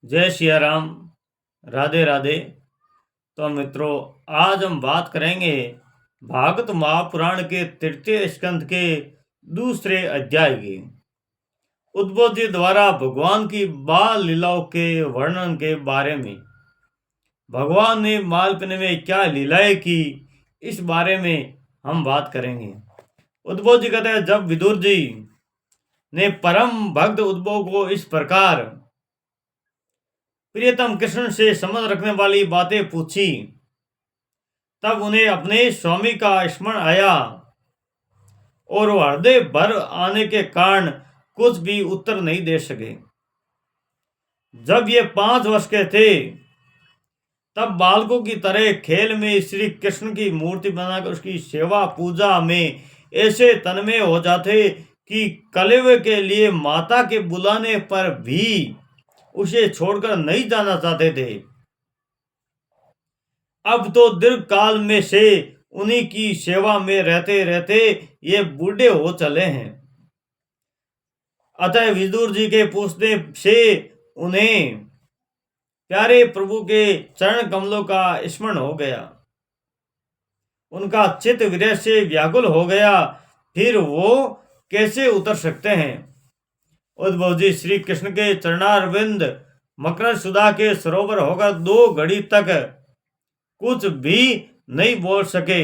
जय सिया राम। राधे राधे। तो मित्रों, आज हम बात करेंगे भागवत महापुराण के तृतीय स्कंध के दूसरे अध्याय की। उद्भव जी द्वारा भगवान की बाल लीलाओं के वर्णन के बारे में। भगवान ने मालपन में क्या लीलाएं की, इस बारे में हम बात करेंगे। उद्भव जी कहते हैं, जब विदुर जी ने परम भक्त उद्भव को इस प्रकार प्रियतम कृष्ण से संबंध रखने वाली बातें पूछी, तब उन्हें अपने स्वामी का स्मरण आया और वो हृदय भर आने के कारण कुछ भी उत्तर नहीं दे सके। जब ये 5 वर्ष के थे, तब बालकों की तरह खेल में श्री कृष्ण की मूर्ति बनाकर उसकी सेवा पूजा में ऐसे तन्मय हो जाते कि कलेवे के लिए माता के बुलाने पर भी उसे छोड़कर नहीं जाना चाहते थे। अब तो दीर्घ काल में से उन्हीं की सेवा में रहते रहते ये बूढ़े हो चले हैं। अतः विदुर जी के पूछने से उन्हें प्यारे प्रभु के चरण कमलों का स्मरण हो गया। उनका चित्त विरह से व्याकुल हो गया, फिर वो कैसे उतर सकते हैं। उद्भव जी श्री कृष्ण के चरणारविंद मकर सुधा के सरोवर होकर 2 घड़ी तक कुछ भी नहीं बोल सके।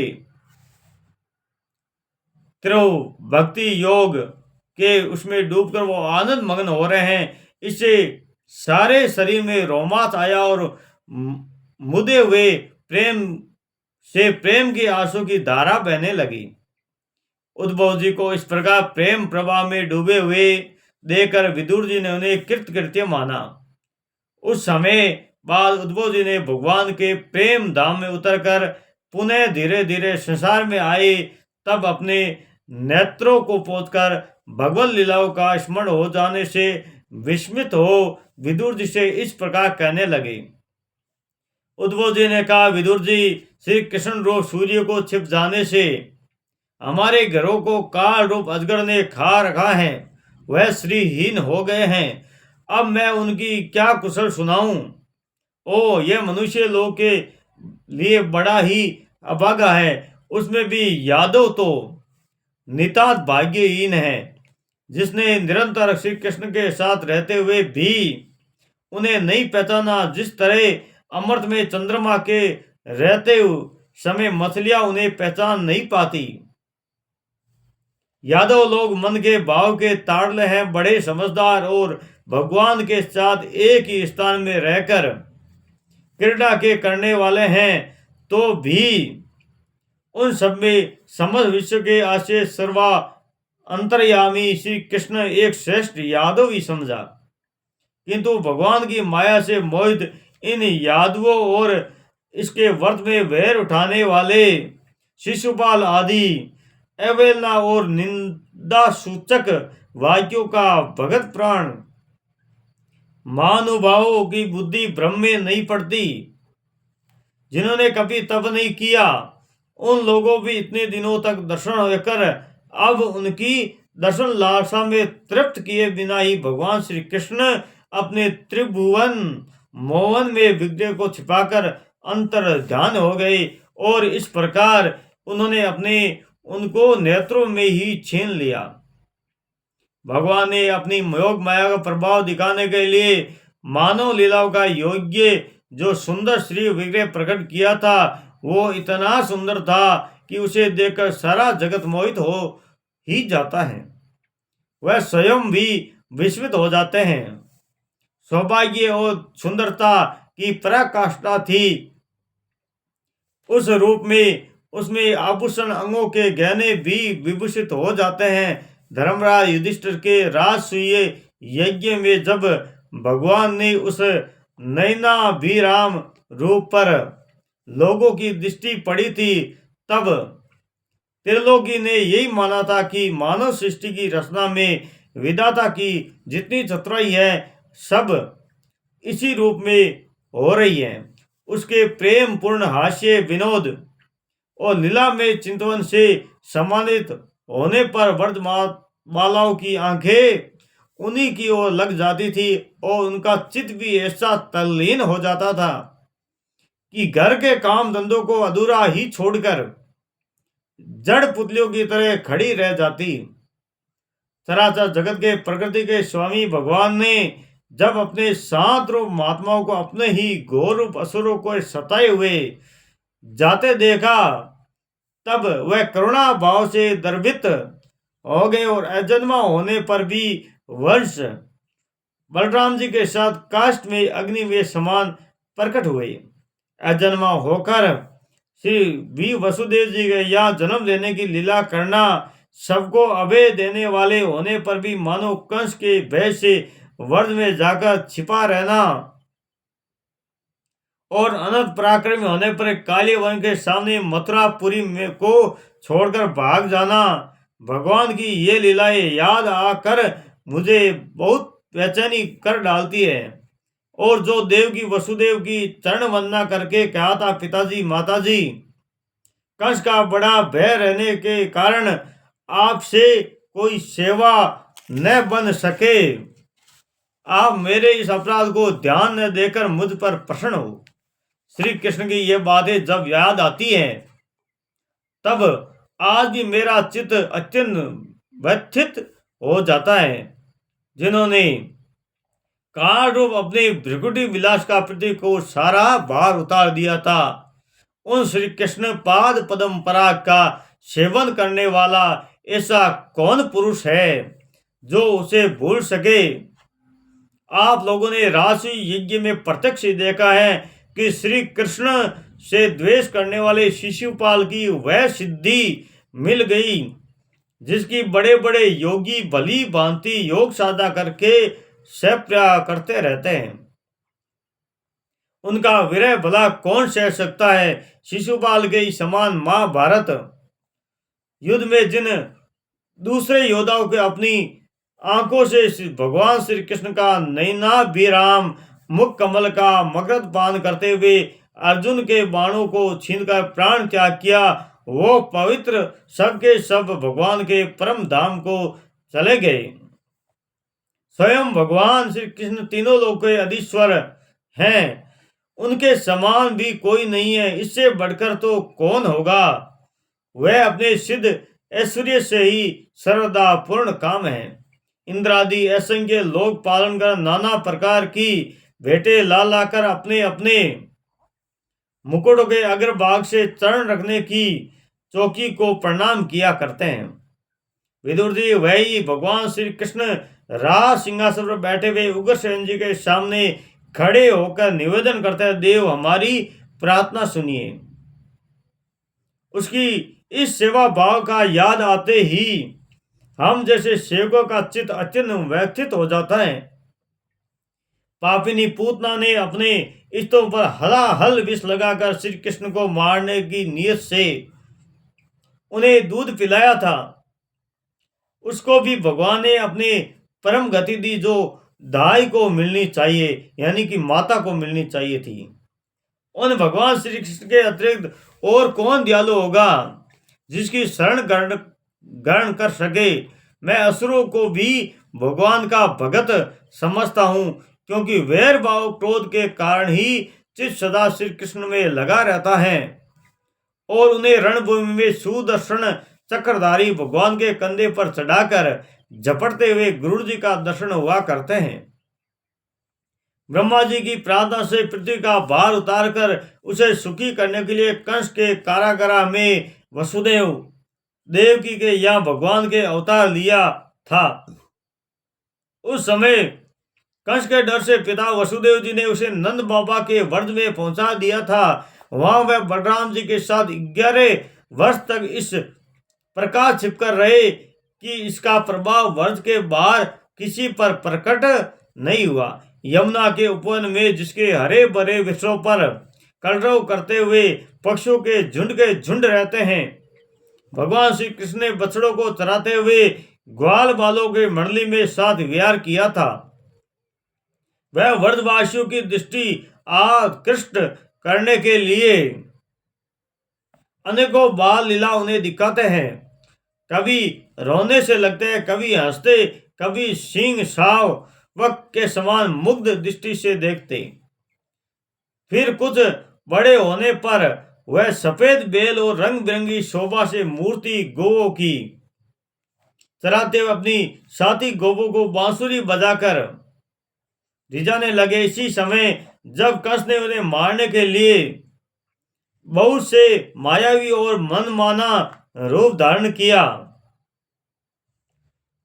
भक्ति योग के उसमें डूबकर वो आनंद मग्न हो रहे हैं। इससे सारे शरीर में रोमांच आया और मुदे हुए प्रेम की आंसू की धारा बहने लगी। उद्भव जी को इस प्रकार प्रेम प्रवाह में डूबे हुए देखकर विदुर जी ने उन्हें कृतकृत्य माना। उस समय बाद उद्भव जी ने भगवान के प्रेम धाम में उतरकर पुनः धीरे धीरे संसार में आए। तब अपने नेत्रों को पोंछकर भगवत लीलाओं का स्मरण हो जाने से विस्मित हो विदुर जी से इस प्रकार कहने लगे। उद्भव जी ने कहा, विदुर जी, श्री कृष्ण रूप सूर्य को छिप जाने से हमारे घरों को काल रूप अजगर ने खा रखा है, वह श्रीहीन हो गए हैं। अब मैं उनकी क्या कुशल सुनाऊं। ओ, यह मनुष्य लोग के लिए बड़ा ही अभागा है। उसमें भी यादव तो नितांत भाग्यहीन है, जिसने निरंतर श्री कृष्ण के साथ रहते हुए भी उन्हें नहीं पहचाना। जिस तरह अमृत में चंद्रमा के रहते समय मछलियां उन्हें पहचान नहीं पाती। यादव लोग मन के भाव के ताड़ले हैं, बड़े समझदार और भगवान के साथ एक ही स्थान में रहकर क्रीड़ा के करने वाले हैं। तो भी उन सब में समस्त विश्व के आश्रय सर्वा अंतर्यामी श्री कृष्ण एक श्रेष्ठ यादव ही समझा। किंतु भगवान की माया से मोहित इन यादवों और इसके वर्त में वैर उठाने वाले शिशुपाल आदि अवहेलना और निंदा सूचक वाक्यों का भगत प्राण महानुभावों की बुद्धि भ्रम में नहीं पड़ती। जिन्होंने कभी तप नहीं किया, उन लोगों भी इतने दिनों तक दर्शन होकर अब उनकी दर्शन लालसा में तृप्त किए बिना ही भगवान श्री कृष्ण अपने त्रिभुवन मोहन में विग्रह को छिपाकर अंतर ध्यान हो गए और इस प्रकार उन्होंने अपने उनको नेत्रों में ही छीन लिया। भगवान ने अपनी योग माया का प्रभाव दिखाने के लिए मानव लीलाओं का योग्य जो सुंदर श्री विग्रह प्रकट किया था, वो इतना सुंदर था कि उसे देखकर सारा जगत मोहित हो ही जाता है। वह स्वयं भी विस्मित हो जाते हैं। सौभाग्य और सुंदरता की पराकाष्ठा थी उस रूप में। उसमें आभूषण अंगों के गहने भी विभूषित हो जाते हैं। धर्मराज युधिष्ठिर के राजसूय यज्ञ में जब भगवान ने उस नयनाभिराम रूप पर लोगों की दृष्टि पड़ी थी, तब त्रिलोकी ने यही माना था कि मानव सृष्टि की रचना में विधाता की जितनी चतुराई है, सब इसी रूप में हो रही है। उसके प्रेम पूर्ण हास्य विनोद और लीला में चिंतवन से सम्मानित होने पर वर्धमालाओं की आंखें उन्हीं की ओर लग जाती थी और उनका चित्त भी ऐसा तल्लीन हो जाता था कि घर के काम धंधों को अधूरा ही छोड़कर जड़ पुतलियों की तरह खड़ी रह जाती। सरासर जगत के प्रकृति के स्वामी भगवान ने जब अपने शांत रूप महात्माओं को अपने ही घोर रूप असुरों को सताए हुए जाते देखा, तब वह करुणा भाव से द्रवित हो गए और अजन्मा होने पर भी वंश बलराम जी के साथ काष्ठ में अग्नि में समान प्रकट हुए। अजन्मा होकर श्री वी वसुदेव जी के यहाँ जन्म लेने की लीला करना, सबको अभय देने वाले होने पर भी मानो कंस के भय से वर्ष में जाकर छिपा रहना और अनंत पराक्रमी होने पर काली वन के सामने मथुरापुरी में को छोड़कर भाग जाना, भगवान की ये लीलाएं याद आकर मुझे बहुत बेचैनी कर डालती है। और जो देव की वसुदेव की चरण वंदना करके कहा था, पिताजी माताजी, कंस का बड़ा भय रहने के कारण आपसे कोई सेवा न बन सके, आप मेरे इस अपराध को ध्यान न देकर मुझ पर प्रसन्न हो। श्री कृष्ण की ये बातें जब याद आती हैं, तब आज भी मेरा चित्त अत्यंत व्यथित हो जाता है। जिन्होंने काल रूप अपने भृकुटी विलास का पृथ्वी को सारा भार उतार दिया था, उन श्री कृष्ण पाद पद्म पराग का सेवन करने वाला ऐसा कौन पुरुष है जो उसे भूल सके। आप लोगों ने राशि यज्ञ में प्रत्यक्ष देखा है कि श्री कृष्ण से द्वेष करने वाले शिशुपाल की वह सिद्धि मिल गई जिसकी बड़े बड़े योगी भली भांति योग साधना करके सप्रिया करते रहते हैं। उनका विरह भला कौन सह सकता है। शिशुपाल के समान महाभारत युद्ध में जिन दूसरे योद्धाओं के अपनी आंखों से भगवान श्री कृष्ण का नैनाभिराम मुख कमल का मगध पान करते हुए अर्जुन के बाणों को छीनकर प्राण त्याग किया, वो पवित्र सबके सब भगवान के परम धाम को चले गए। स्वयं भगवान श्री कृष्ण तीनों लोक के अधीश्वर हैं, उनके समान भी कोई नहीं है, इससे बढ़कर तो कौन होगा। वह अपने सिद्ध ऐश्वर्य से ही सर्वदा पूर्ण काम है। इंद्रादि असंख्य लोक पालन कर नाना प्रकार की भेंटे ला लाकर अपने अपने मुकुट के अग्रभाग से चरण रखने की चौकी को प्रणाम किया करते हैं। विदुर जी वही भगवान श्री कृष्ण राज सिंहासन पर बैठे हुए उग्रसेन जी के सामने खड़े होकर निवेदन करते हैं, देव हमारी प्रार्थना सुनिए। उसकी इस सेवा भाव का याद आते ही हम जैसे सेवकों का चित्त अत्यंत व्यथित हो जाता है। पापिनी पूतना ने अपने इष्टों पर हलाहल विष लगाकर श्री कृष्ण को मारने की नीयत से उन्हें दूध पिलाया था। उसको भी भगवान ने अपने परम गति दी जो दाई को मिलनी चाहिए, यानी कि माता को मिलनी चाहिए थी। उन भगवान श्री कृष्ण के अतिरिक्त और कौन दयालु होगा जिसकी शरण ग्रहण कर सके। मैं असुरों को भी भगवान का भगत समझता हूँ, क्योंकि वैर भाव क्रोध के कारण ही चित्त सदा श्री कृष्ण में लगा रहता है और उन्हें रणभूमि में सुदर्शन चक्रधारी भगवान के कंधे पर चढ़ाकर झपटते हुए गुरु जी का दर्शन हुआ करते हैं। ब्रह्मा जी की प्रार्थना से पृथ्वी का भार उतारकर उसे सुखी करने के लिए कंस के कारागार में वसुदेव देवकी के यहाँ भगवान के अवतार लिया था। उस समय कंस के डर से पिता वसुदेव जी ने उसे नंद बाबा के वर्ष में पहुंचा दिया था। वहां वह बलराम जी के साथ 11 वर्ष तक इस प्रकार छिपकर रहे कि इसका प्रभाव वर्ष के बाहर किसी पर प्रकट नहीं हुआ। यमुना के उपवन में जिसके हरे भरे वृक्षों पर कलरव करते हुए पक्षियों के झुंड रहते हैं, भगवान श्री कृष्ण ने बछड़ों को चराते हुए ग्वाल बालों के मंडली में साथ विहार किया था। वह व्रजवासियों की दृष्टि आकृष्ट करने के लिए अनेकों बाल लीला उन्हें दिखाते हैं। कभी रोने से लगते हैं, कभी हंसते कभी सिंह शावक के समान मुग्ध दृष्टि से देखते। फिर कुछ बड़े होने पर वह सफेद बैल और रंग बिरंगी शोभा से मूर्ति गौओं की चराते हुए अपनी साथी गौओं को बांसुरी बजाकर रिझाने लगे। इसी समय जब कंस ने उन्हें मारने के लिए बहुत से मायावी और मनमाना रूप धारण किया,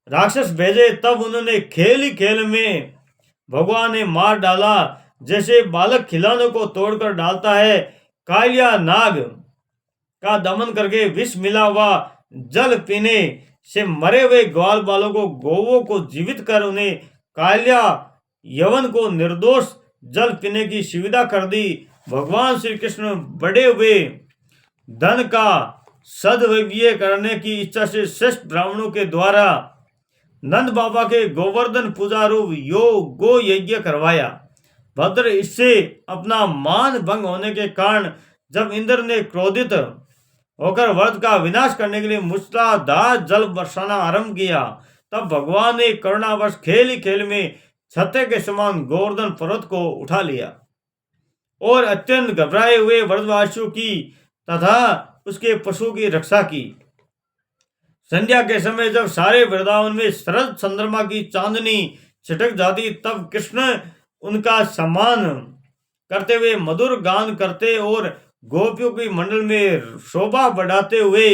राक्षस भेजे, तब उन्होंने खेल ही खेल में भगवान ने मार डाला। जैसे बालक खिलौनों को तोड़कर डालता है, कालिया नाग का दमन करके विष मिला हुआ जल पीने से मरे हुए ग्वाल बालों को गौवों को जीवित कर उन्हें कालिया यवन को निर्दोष जल पीने की सुविधा कर दी। भगवान श्री कृष्ण बड़े हुए धन का सदव्यय करने की इच्छा से श्रेष्ठ ब्राह्मणों के द्वारा नंद बाबा के गोवर्धन पूजा रूप गो यज्ञ करवाया। भद्र इससे अपना मान भंग होने के कारण जब इंद्र ने क्रोधित होकर वर्ष का विनाश करने के लिए मूसलाधार जल बरसाना आरंभ किया, तब भगवान ने करुणावश खेल ही खेल में छत्ते के समान गोवर्धन पर्वत को उठा लिया और अत्यंत घबराए हुए व्रजवासियों की तथा उसके पशु की रक्षा की। संध्या के समय जब सारे वृंदावन में शरद चंद्रमा की चांदनी छिटक जाती, तब कृष्ण उनका सम्मान करते हुए मधुर गान करते और गोपियों की मंडल में शोभा बढ़ाते हुए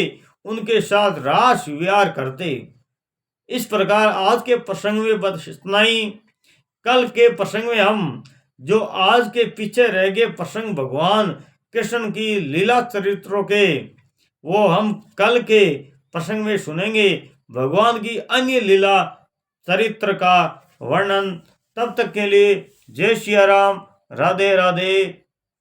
उनके साथ रास विहार करते। इस प्रकार आज के प्रसंग में बस इतना ही। कल के प्रसंग में हम जो आज के पीछे रह गए प्रसंग भगवान कृष्ण की लीला चरित्रों के, वो हम कल के प्रसंग में सुनेंगे। भगवान की अन्य लीला चरित्र का वर्णन। तब तक के लिए जय सिया राम, राधे राधे।